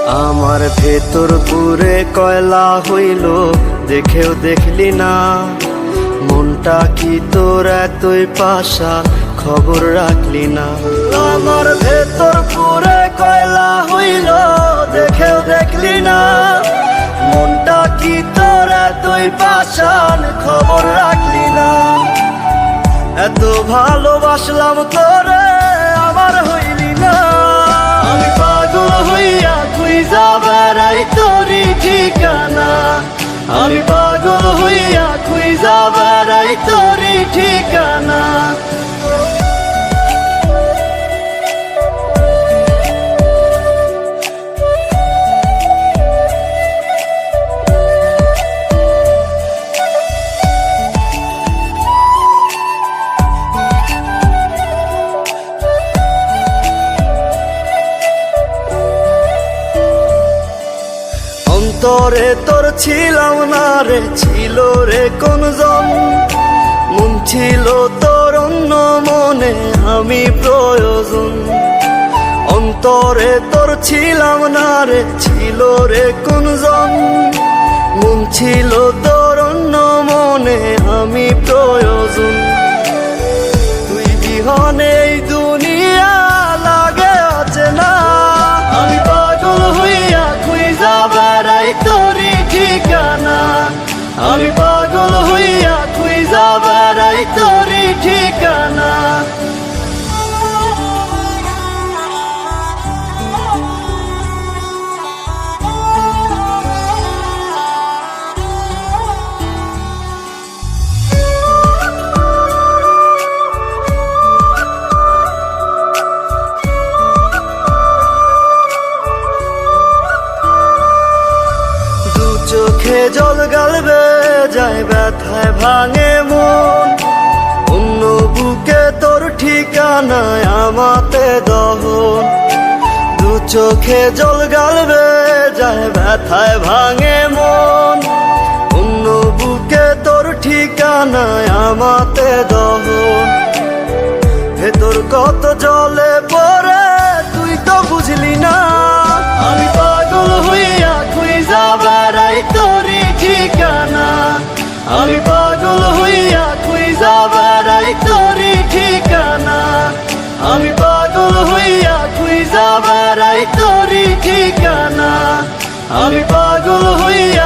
আমার ভেতর পুরে কয়লা হইল, দেখেও দেখলি না। মনটা কি তোর এতই পাশা, খবর রাখলি না। আমার ভেতর পুরে কয়লা হইল, দেখেও দেখলি না। মনটা কি তোর এতই পাশান, খবর রাখলি না। এত ভালোবাসলাম তোরে, আমার হইলি না। আমি পাগল হইয়া খুঁজা বেড়াই তোরি ঠিকানা। আমি পাগল হইয়া খুঁজা বেড়াই তোরি ঠিকানা। অন্তরে তোর ছিলাম না রে, ছিল রে কোন জন। মন ছিল তোর অন্য মনে, আমি প্রয়োজন। অন্তরে তোর ছিলাম না রে, ছিল রে কোন জন। মন ছিল তোর অন্য মনে, আমি প্রয়োজন। তুই বিহনে এই দুনিয়া লাগে অচেনা। আমি পাগল হইয়া খুঁজা বেড়াই তোরি ঠিকানা। আমি পাগল হইয়া খুঁজা বেড়াই তোরি ঠিকানা। চোখে জল গালবে যায়, ব্যথায় ভাঙে মন। অন্য বুকে তোর ঠিকানায় আমাতে দহন। দু চোখে জল গালবে যায়, ব্যথায় ভাঙে মন। অন্য বুকে তোর ঠিকানায় আমাতে দহন। ভেতর কত জলে পড়ে তুই তো বুঝলি না। আমি পাগল হইয়া খুঁজা বেড়াই তোরি ঠিকানা। আমি পাগল হইয়া খুঁজা বেড়াই তোরি ঠিকানা। আমি পাগল হইয়া খুঁজা বেড়াই তোরি ঠিকানা। আমি পাগল হইয়া